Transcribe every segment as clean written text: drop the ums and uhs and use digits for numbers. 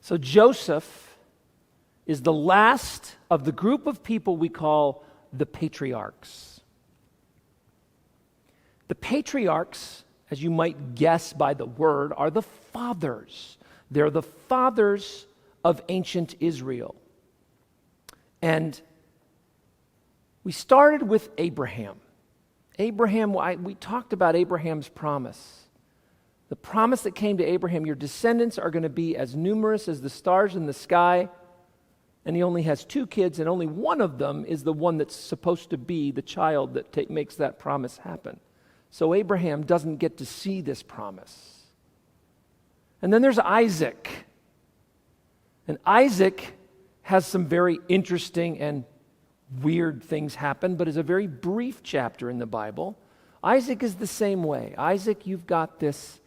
So Joseph is the last of the group of people we call the patriarchs. The patriarchs, as you might guess by the word, are the fathers. They're the fathers of ancient Israel. And we started with Abraham. We talked about Abraham's promise. The promise that came to Abraham, your descendants are going to be as numerous as the stars in the sky. And he only has 2 kids, and only one of them is the one that's supposed to be the child that makes that promise happen. So Abraham doesn't get to see this promise. And then there's Isaac. And Isaac has some very interesting and weird things happen, but is a very brief chapter in the Bible. Isaac is the same way. Isaac, you've got this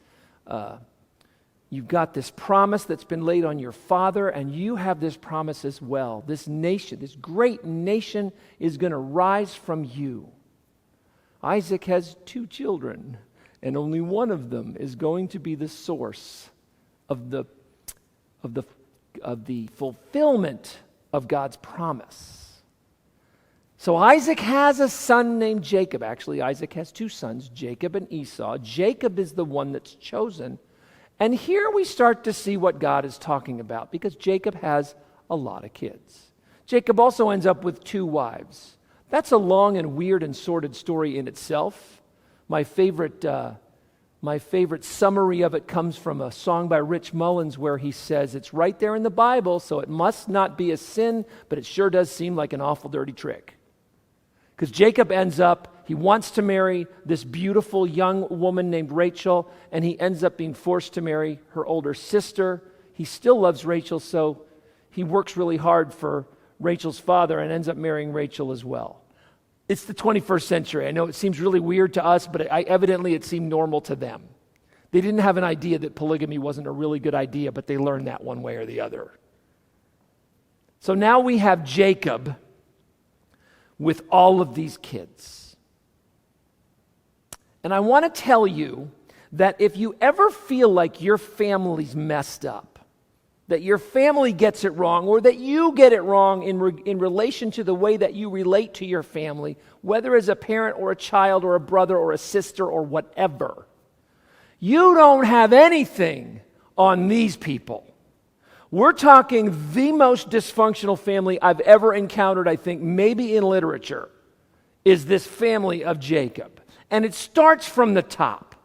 promise that's been laid on your father, and you have this promise as well. This nation, this great nation, is going to rise from you. Isaac has 2 children, and only one of them is going to be the source of the fulfillment of God's promise. So Isaac has a son named Jacob. Actually, Isaac has 2 sons, Jacob and Esau. Jacob is the one that's chosen. And here we start to see what God is talking about, because Jacob has a lot of kids. Jacob also ends up with 2 wives. That's a long and weird and sordid story in itself. My favorite summary of it comes from a song by Rich Mullins where he says, it's right there in the Bible, so it must not be a sin, but it sure does seem like an awful dirty trick. Because Jacob ends up, he wants to marry this beautiful young woman named Rachel, and he ends up being forced to marry her older sister. He still loves Rachel, so he works really hard for Rachel's father and ends up marrying Rachel as well. It's the 21st century. I know it seems really weird to us, but evidently it seemed normal to them. They didn't have an idea that polygamy wasn't a really good idea, but they learned that one way or the other. So now we have Jacob with all of these kids. And I want to tell you that if you ever feel like your family's messed up, that your family gets it wrong, or that you get it wrong in relation to the way that you relate to your family, whether as a parent or a child or a brother or a sister or whatever, you don't have anything on these people. We're talking the most dysfunctional family I've ever encountered, I think, maybe in literature, is this family of Jacob. And it starts from the top.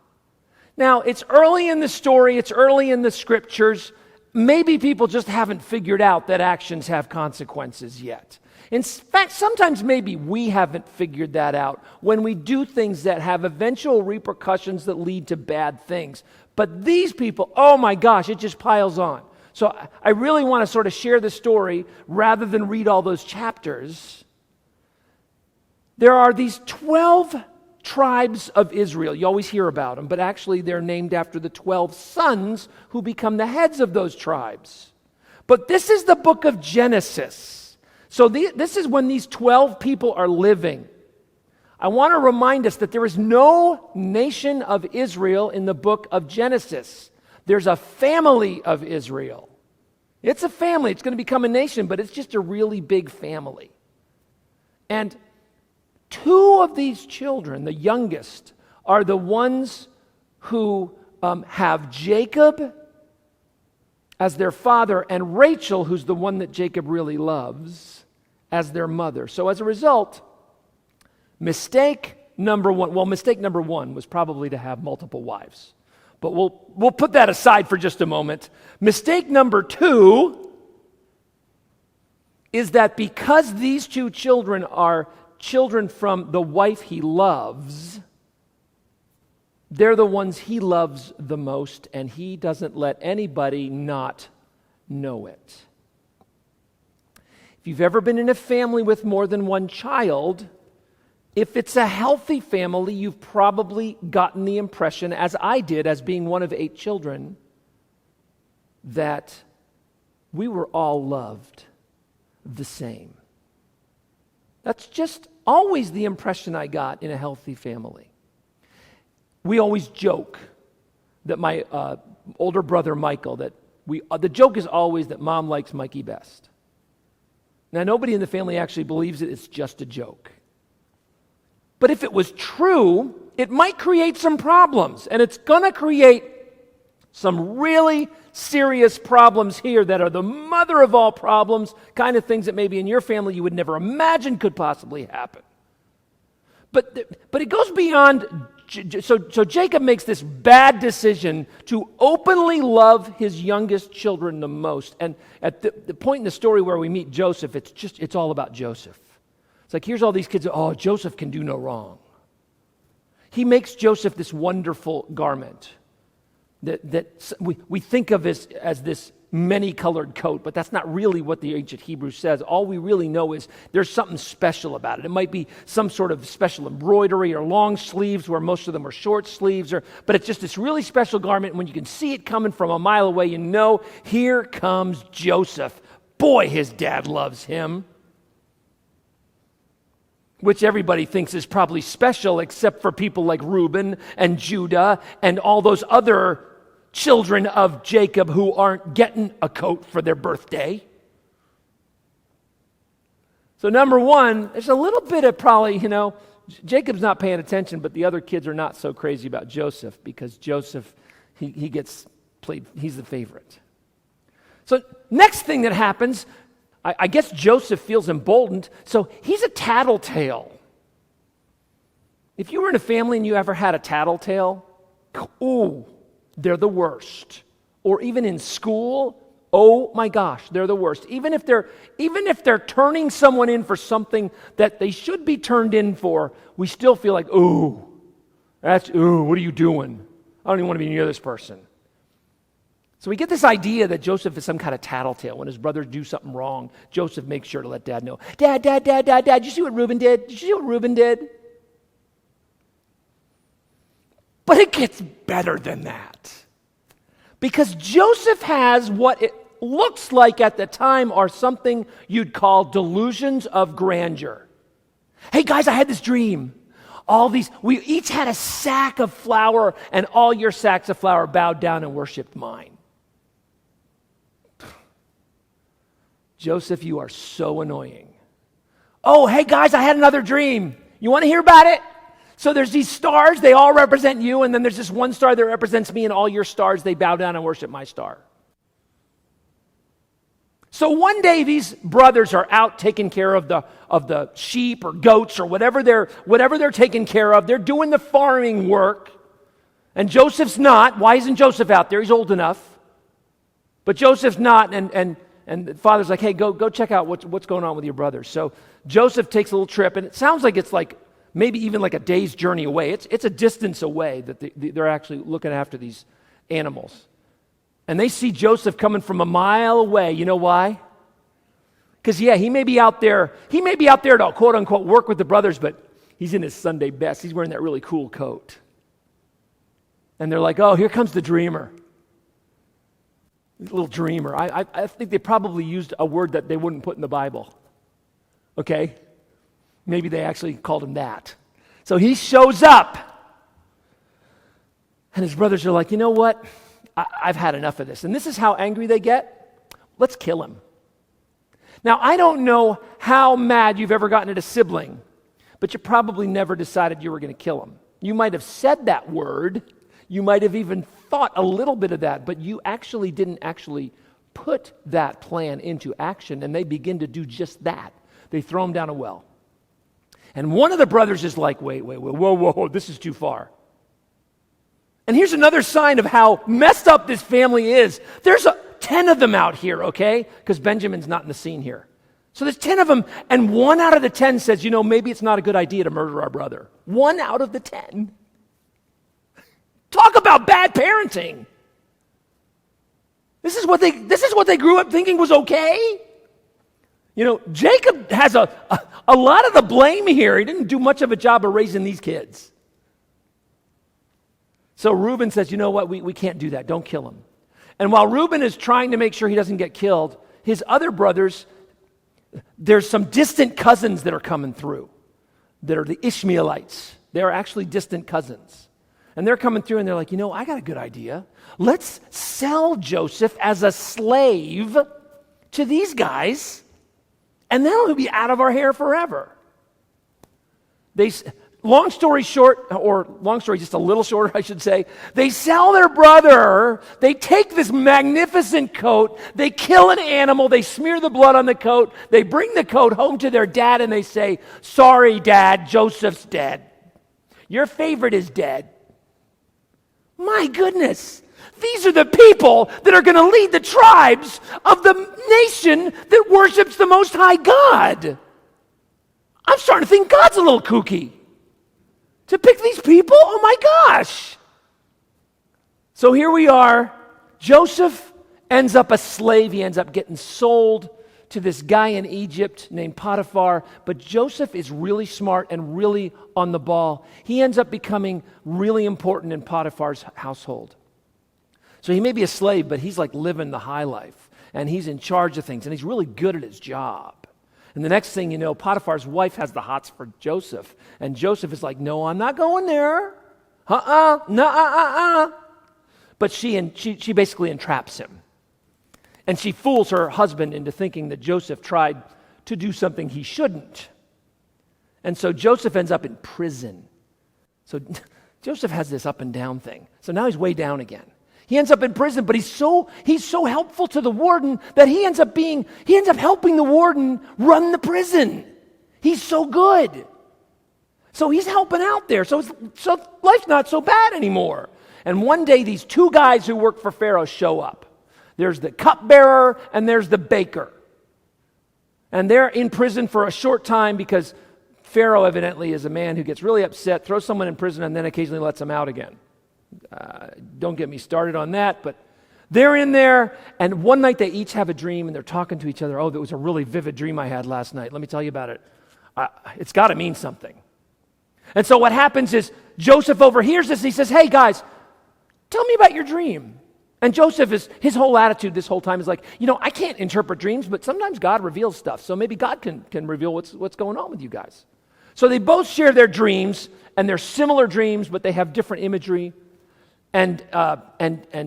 Now, it's early in the story, it's early in the scriptures. Maybe people just haven't figured out that actions have consequences yet. In fact, sometimes maybe we haven't figured that out when we do things that have eventual repercussions that lead to bad things. But these people, oh my gosh, it just piles on. So I really want to sort of share the story rather than read all those chapters. There are these 12 tribes of Israel. You always hear about them, but actually they're named after the 12 sons who become the heads of those tribes. But this is the book of Genesis. So this is when these 12 people are living. I want to remind us that there is no nation of Israel in the book of Genesis. There's a family of Israel. It's a family. It's going to become a nation, but it's just a really big family. And 2 of these children, the youngest, are the ones who have Jacob as their father and Rachel, who's the one that Jacob really loves, as their mother. So as a result, mistake number one was probably to have multiple wives. But we'll put that aside for just a moment. Mistake number 2 is that because these 2 children are children from the wife he loves, they're the ones he loves the most, and he doesn't let anybody not know it. If you've ever been in a family with more than one child, if it's a healthy family, you've probably gotten the impression, as I did as being one of 8 children, that we were all loved the same. That's just always the impression I got in a healthy family. We always joke that my older brother Michael, that The joke is always that mom likes Mikey best. Now, nobody in the family actually believes it. It's just a joke. But if it was true, it might create some problems. And it's going to create some really serious problems here that are the mother of all problems, kind of things that maybe in your family you would never imagine could possibly happen. But it goes beyond. So Jacob makes this bad decision to openly love his youngest children the most. And at the point in the story where we meet Joseph, it's all about Joseph. It's like, here's all these kids. Oh, Joseph can do no wrong. He makes Joseph this wonderful garment that we think of as this many-colored coat, but that's not really what the ancient Hebrew says. All we really know is there's something special about it. It might be some sort of special embroidery or long sleeves where most of them are short sleeves, but it's just this really special garment. And when you can see it coming from a mile away, you know, here comes Joseph. Boy, his dad loves him. Which everybody thinks is probably special except for people like Reuben and Judah and all those other children of Jacob who aren't getting a coat for their birthday. So number one, there's a little bit of probably, Jacob's not paying attention, but the other kids are not so crazy about Joseph because Joseph, he gets played, he's the favorite. So next thing that happens, I guess Joseph feels emboldened, so he's a tattletale. If you were in a family and you ever had a tattletale, ooh, they're the worst. Or even in school, oh my gosh, they're the worst. Even if they're turning someone in for something that they should be turned in for, we still feel like, ooh, what are you doing? I don't even want to be near this person. So we get this idea that Joseph is some kind of tattletale. When his brothers do something wrong, Joseph makes sure to let Dad know. Dad, did you see what Reuben did? Did you see what Reuben did? But it gets better than that. Because Joseph has what it looks like at the time are something you'd call delusions of grandeur. Hey guys, I had this dream. We each had a sack of flour, and all your sacks of flour bowed down and worshiped mine. Joseph, you are so annoying. Oh, hey guys, I had another dream. You want to hear about it? So there's these stars, they all represent you, and then there's this one star that represents me, and all your stars, they bow down and worship my star. So one day these brothers are out taking care of the sheep or goats or whatever they're taking care of. They're doing the farming work, and Joseph's not. Why isn't Joseph out there? He's old enough. But Joseph's not, and the father's like, hey, go check out what's going on with your brothers. So Joseph takes a little trip, and it sounds like it's like maybe even like a day's journey away. It's a distance away that they're actually looking after these animals. And they see Joseph coming from a mile away. You know why? Because, he may be out there to quote unquote work with the brothers, but he's in his Sunday best. He's wearing that really cool coat. And they're like, oh, here comes the dreamer. Little dreamer. I think they probably used a word that they wouldn't put in the Bible. Okay? Maybe they actually called him that. So he shows up. And his brothers are like, you know what? I've had enough of this. And this is how angry they get. Let's kill him. Now, I don't know how mad you've ever gotten at a sibling, but you probably never decided you were going to kill him. You might have said that word. You might have even thought a little bit of that, but you actually didn't put that plan into action, and they begin to do just that. They throw him down a well. And one of the brothers is like, wait, whoa, this is too far. And here's another sign of how messed up this family is. There's 10 of them out here, okay? Because Benjamin's not in the scene here. So there's 10 of them, and 1 out of the 10 says, maybe it's not a good idea to murder our brother. 1 out of the 10. Talk about bad parenting. This is what they grew up thinking was okay. Jacob has a lot of the blame here. He didn't do much of a job of raising these kids. So Reuben says, you know what, we can't do that. Don't kill him. And while Reuben is trying to make sure he doesn't get killed, his other brothers, there's some distant cousins that are coming through that are the Ishmaelites. They are actually distant cousins. And they're coming through and they're like, I got a good idea. Let's sell Joseph as a slave to these guys, and then he'll be out of our hair forever. Long story short, or long story just a little shorter, I should say, they sell their brother, they take this magnificent coat, they kill an animal, they smear the blood on the coat, they bring the coat home to their dad and they say, sorry, Dad, Joseph's dead. Your favorite is dead. My goodness, these are the people that are going to lead the tribes of the nation that worships the Most High God. I'm starting to think God's a little kooky. To pick these people? Oh my gosh. So here we are. Joseph ends up a slave. He ends up getting sold to this guy in Egypt named Potiphar. But Joseph is really smart and really on the ball. He ends up becoming really important in Potiphar's household. So he may be a slave, but he's like living the high life. And he's in charge of things. And he's really good at his job. And the next thing you know, Potiphar's wife has the hots for Joseph. And Joseph is like, no, I'm not going there. But she basically entraps him. And she fools her husband into thinking that Joseph tried to do something he shouldn't. And so Joseph ends up in prison. So Joseph has this up and down thing. So now he's way down again. He ends up in prison, but he's so helpful to the warden that he ends up helping the warden run the prison. He's so good. So he's helping out there. So life's not so bad anymore. And one day these two guys who work for Pharaoh show up. There's the cupbearer and there's the baker. And they're in prison for a short time because Pharaoh evidently is a man who gets really upset, throws someone in prison, and then occasionally lets them out again. Don't get me started on that, but they're in there, and one night they each have a dream, and they're talking to each other. Oh, that was a really vivid dream I had last night. Let me tell you about it. It's got to mean something. And so what happens is Joseph overhears this, and he says, hey, guys, tell me about your dream. And his whole attitude this whole time is like, I can't interpret dreams, but sometimes God reveals stuff, so maybe God can reveal what's going on with you guys. So they both share their dreams, and they're similar dreams, but they have different imagery. And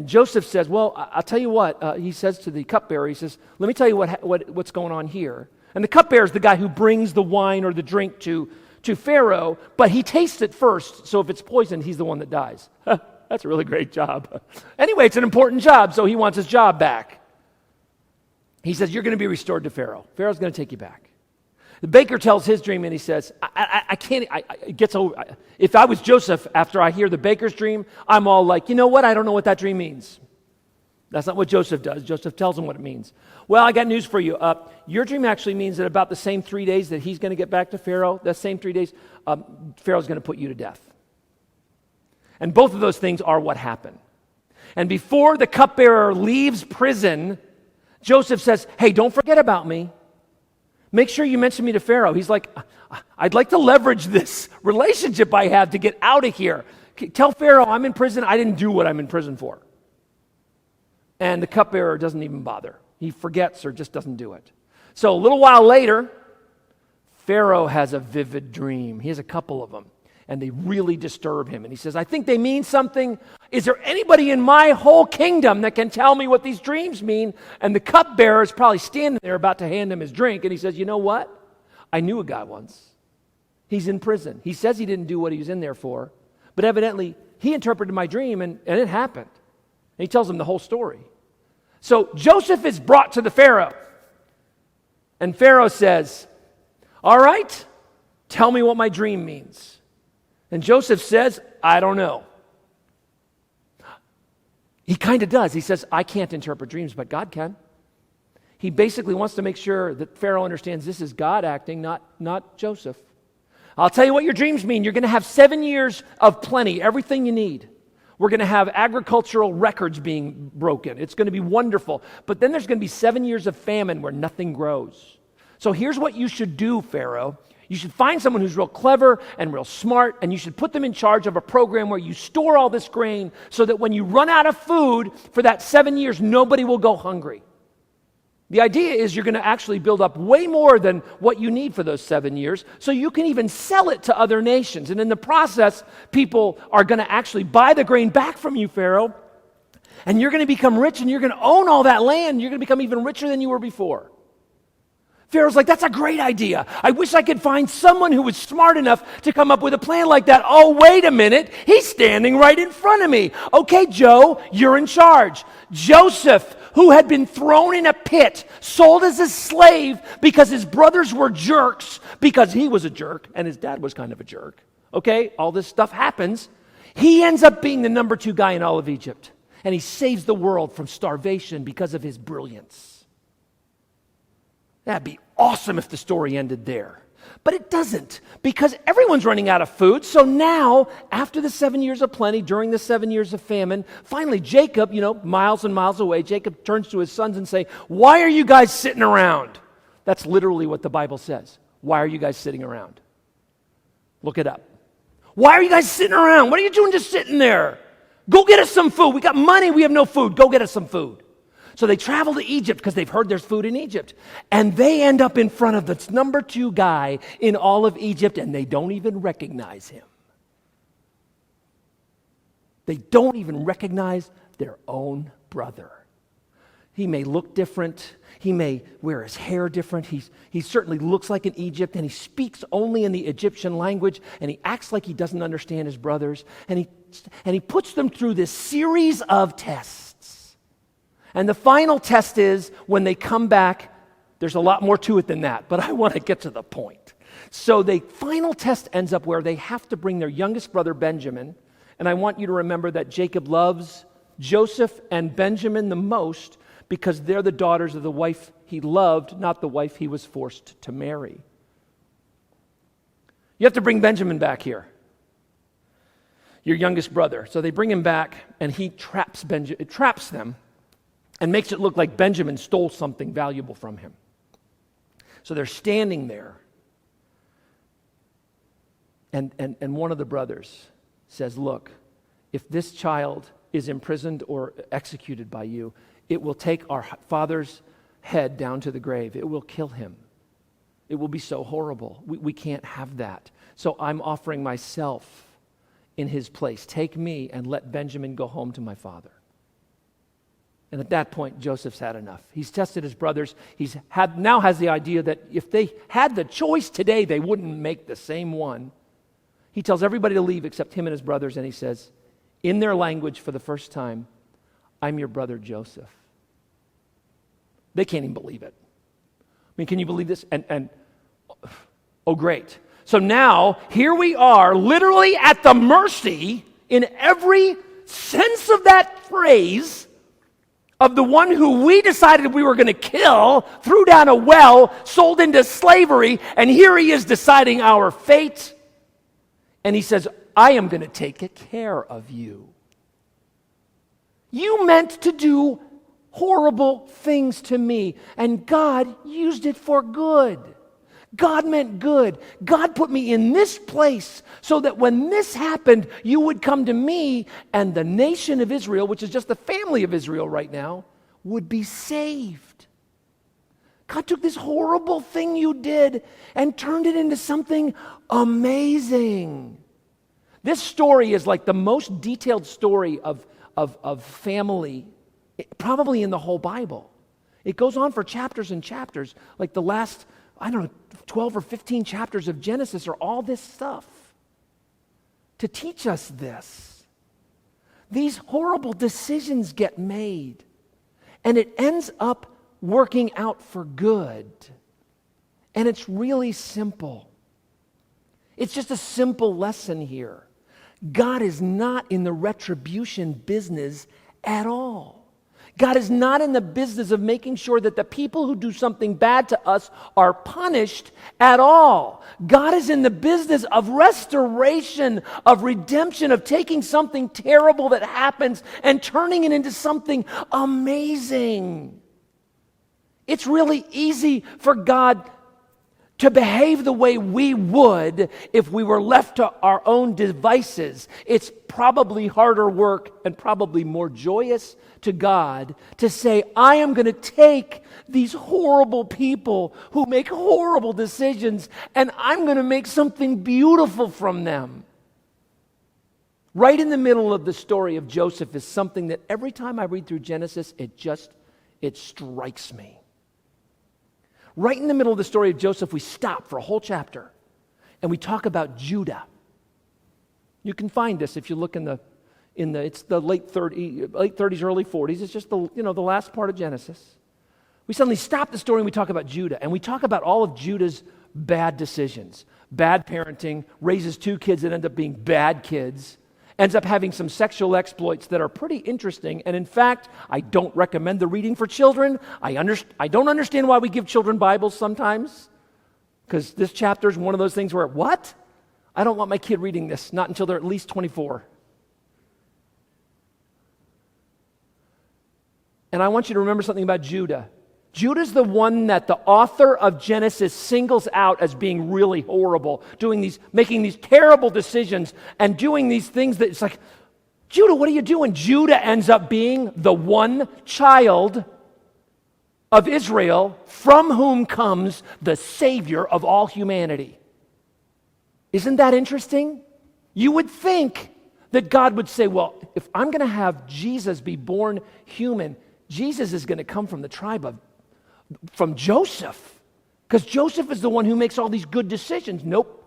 Joseph says, well, I'll tell you what, he says to the cupbearer, he says, let me tell you what's going on here. And the cupbearer is the guy who brings the wine or the drink to Pharaoh, but he tastes it first, so if it's poisoned, he's the one that dies. That's a really great job. Anyway, it's an important job, so he wants his job back. He says, you're going to be restored to Pharaoh. Pharaoh's going to take you back. The baker tells his dream, and he says, I can't, it gets over. If I was Joseph, after I hear the baker's dream, I'm all like, you know what? I don't know what that dream means. That's not what Joseph does. Joseph tells him what it means. Well, I got news for you. Your dream actually means that about the same 3 days that he's going to get back to Pharaoh, that same 3 days, Pharaoh's going to put you to death. And both of those things are what happened. And before the cupbearer leaves prison, Joseph says, hey, don't forget about me. Make sure you mention me to Pharaoh. He's like, I'd like to leverage this relationship I have to get out of here. Tell Pharaoh I'm in prison. I didn't do what I'm in prison for. And the cupbearer doesn't even bother. He forgets or just doesn't do it. So a little while later, Pharaoh has a vivid dream. He has a couple of them. And they really disturb him. And he says, I think they mean something. Is there anybody in my whole kingdom that can tell me what these dreams mean? And the cupbearer is probably standing there about to hand him his drink. And he says, you know what? I knew a guy once. He's in prison. He says he didn't do what he was in there for. But evidently, he interpreted my dream and it happened. And he tells him the whole story. So Joseph is brought to the Pharaoh. And Pharaoh says, all right, tell me what my dream means. And Joseph says, I don't know. He kind of does. He says, I can't interpret dreams, but God can. He basically wants to make sure that Pharaoh understands this is God acting, not Joseph. I'll tell you what your dreams mean. You're going to have 7 years of plenty, everything you need. We're going to have agricultural records being broken. It's going to be wonderful. But then there's going to be 7 years of famine where nothing grows. So here's what you should do, Pharaoh. You should find someone who's real clever and real smart, and you should put them in charge of a program where you store all this grain so that when you run out of food for that 7 years, nobody will go hungry. The idea is you're going to actually build up way more than what you need for those 7 years, so you can even sell it to other nations. And in the process, people are going to actually buy the grain back from you, Pharaoh, and you're going to become rich, and you're going to own all that land. You're going to become even richer than you were before. Pharaoh's like, that's a great idea. I wish I could find someone who was smart enough to come up with a plan like that. Oh, wait a minute. He's standing right in front of me. Okay, Joe, you're in charge. Joseph, who had been thrown in a pit, sold as a slave because his brothers were jerks, because he was a jerk and his dad was kind of a jerk. Okay, all this stuff happens. He ends up being the number 2 guy in all of Egypt, and he saves the world from starvation because of his brilliance. That'd be awesome if the story ended there. But it doesn't, because everyone's running out of food. So now, after the 7 years of plenty, during the 7 years of famine, finally Jacob, miles and miles away, Jacob turns to his sons and say, why are you guys sitting around? That's literally what the Bible says. Why are you guys sitting around? Look it up. Why are you guys sitting around? What are you doing just sitting there? Go get us some food. We got money, we have no food. Go get us some food. So they travel to Egypt because they've heard there's food in Egypt. And they end up in front of the number 2 guy in all of Egypt, and they don't even recognize him. They don't even recognize their own brother. He may look different. He may wear his hair different. He certainly looks like an Egypt, and he speaks only in the Egyptian language, and he acts like he doesn't understand his brothers. And he puts them through this series of tests. And the final test is when they come back, there's a lot more to it than that, but I want to get to the point. So the final test ends up where they have to bring their youngest brother, Benjamin, and I want you to remember that Jacob loves Joseph and Benjamin the most because they're the daughters of the wife he loved, not the wife he was forced to marry. You have to bring Benjamin back here, your youngest brother. So they bring him back, and he traps them, and makes it look like Benjamin stole something valuable from him. So they're standing there. And one of the brothers says, look, if this child is imprisoned or executed by you, it will take our father's head down to the grave. It will kill him. It will be so horrible. We can't have that. So I'm offering myself in his place. Take me and let Benjamin go home to my father. And at that point, Joseph's had enough. He's tested his brothers. Now has the idea that if they had the choice today, they wouldn't make the same one. He tells everybody to leave except him and his brothers, and he says, in their language for the first time, I'm your brother Joseph. They can't even believe it. I mean, can you believe this? And oh, great. So now, here we are, literally at the mercy, in every sense of that phrase, of the one who we decided we were going to kill, threw down a well, sold into slavery, and here he is deciding our fate. And he says, I am going to take care of you. You meant to do horrible things to me, and God used it for good. God meant good. God put me in this place so that when this happened, you would come to me, and the nation of Israel, which is just the family of Israel right now, would be saved. God took this horrible thing you did and turned it into something amazing. This story is like the most detailed story of family, probably in the whole Bible. It goes on for chapters and chapters, like the last 12 or 15 chapters of Genesis are all this stuff to teach us this. These horrible decisions get made, and it ends up working out for good. And it's really simple. It's just a simple lesson here. God is not in the retribution business at all. God is not in the business of making sure that the people who do something bad to us are punished at all. God is in the business of restoration, of redemption, of taking something terrible that happens and turning it into something amazing. It's really easy for God to behave the way we would if we were left to our own devices. It's probably harder work and probably more joyous to God to say, I am going to take these horrible people who make horrible decisions and I'm going to make something beautiful from them. Right in the middle of the story of Joseph is something that every time I read through Genesis, it strikes me. Right in the middle of the story of Joseph, we stop for a whole chapter and we talk about Judah. You can find this if you look it's the late 30s, early 40s. It's just the last part of Genesis. We suddenly stop the story and we talk about Judah, and we talk about all of Judah's bad decisions, bad parenting, raises 2 kids that end up being bad kids, ends up having some sexual exploits that are pretty interesting. And in fact, I don't recommend the reading for children. I don't understand why we give children Bibles sometimes, because this chapter is one of those things where, what? I don't want my kid reading this, not until they're at least 24. And I want you to remember something about Judah. Judah's the one that the author of Genesis singles out as being really horrible, making these terrible decisions and doing these things that it's like, Judah, what are you doing? Judah ends up being the one child of Israel from whom comes the Savior of all humanity. Isn't that interesting? You would think that God would say, well, if I'm going to have Jesus be born human, Jesus is going to come from the tribe from Joseph, because Joseph is the one who makes all these good decisions. Nope.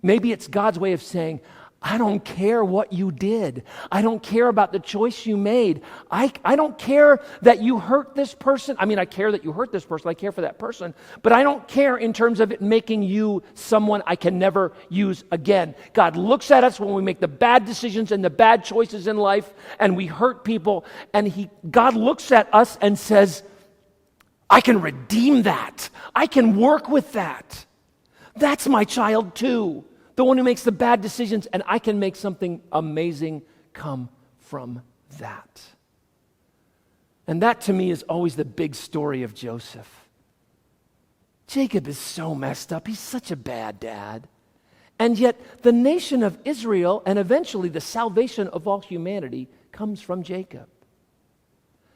Maybe it's God's way of saying, I don't care what you did. I don't care about the choice you made. I don't care that you hurt this person. I mean, I care that you hurt this person. I care for that person. But I don't care in terms of it making you someone I can never use again. God looks at us when we make the bad decisions and the bad choices in life and we hurt people. And God looks at us and says, I can redeem that. I can work with that. That's my child too. The one who makes the bad decisions, and I can make something amazing come from that. And that to me is always the big story of Joseph. Jacob is so messed up. He's such a bad dad. And yet the nation of Israel and eventually the salvation of all humanity comes from Jacob.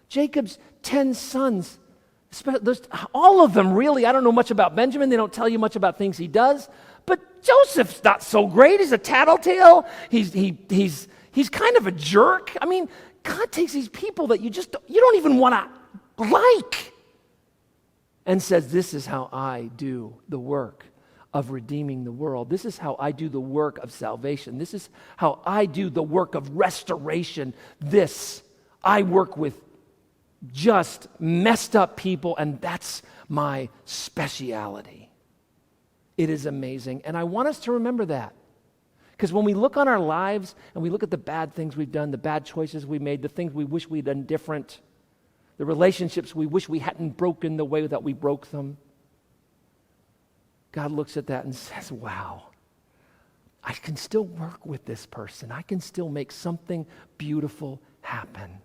Jacob's 10 sons, all of them really, I don't know much about Benjamin. They don't tell you much about things he does. But Joseph's not so great. He's a tattletale. He's kind of a jerk. I mean, God takes these people that you don't even want to like and says, this is how I do the work of redeeming the world. This is how I do the work of salvation. This is how I do the work of restoration. I work with just messed up people, and that's my speciality. It is amazing, and I want us to remember that. Because when we look on our lives and we look at the bad things we've done, the bad choices we made, the things we wish we'd done different, the relationships we wish we hadn't broken the way that we broke them, God looks at that and says, wow, I can still work with this person. I can still make something beautiful happen.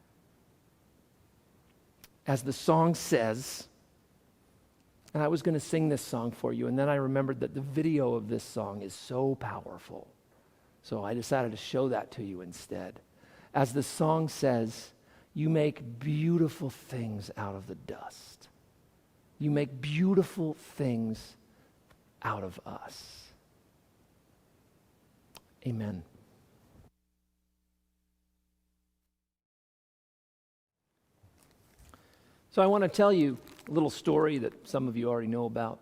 As the song says, and I was going to sing this song for you, and then I remembered that the video of this song is so powerful. So I decided to show that to you instead. As the song says, you make beautiful things out of the dust. You make beautiful things out of us. Amen. So I want to tell you a little story that some of you already know about.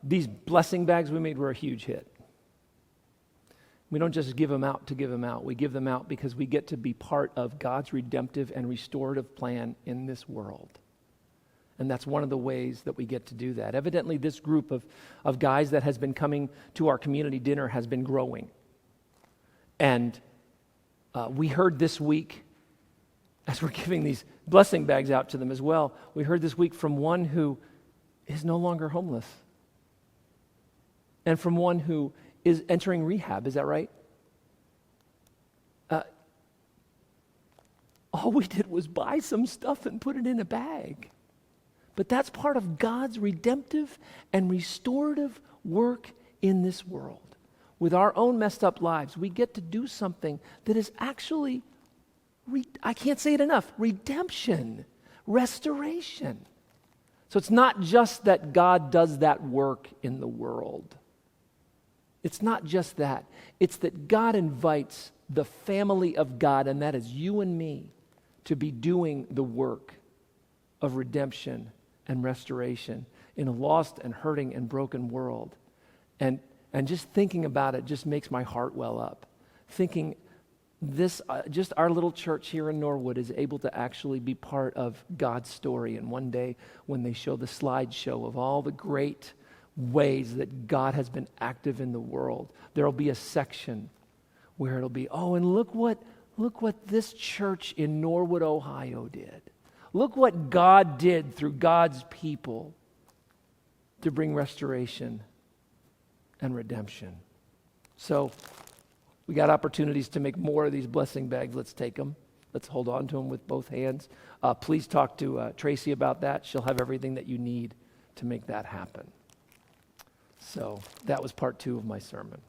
These blessing bags we made were a huge hit. We don't just give them out to give them out. We give them out because we get to be part of God's redemptive and restorative plan in this world. And that's one of the ways that we get to do that. Evidently, this group of guys that has been coming to our community dinner has been growing. And we heard this week, as we're giving these blessing bags out to them as well, we heard this week from one who is no longer homeless. And from one who is entering rehab. Is that right? All we did was buy some stuff and put it in a bag. But that's part of God's redemptive and restorative work in this world. With our own messed up lives, we get to do something that is actually, I can't say it enough, redemption, restoration. So it's not just that God does that work in the world. It's not just that. It's that God invites the family of God, and that is you and me, to be doing the work of redemption and restoration in a lost and hurting and broken world. And just thinking about it just makes my heart well up. Thinking this, just our little church here in Norwood is able to actually be part of God's story. And one day when they show the slideshow of all the great ways that God has been active in the world, there'll be a section where it'll be, oh, and look what this church in Norwood, Ohio did. Look what God did through God's people to bring restoration and redemption. So we got opportunities to make more of these blessing bags. Let's take them. Let's hold on to them with both hands. Please talk to Tracy about that. She'll have everything that you need to make that happen. So that was part 2 of my sermon.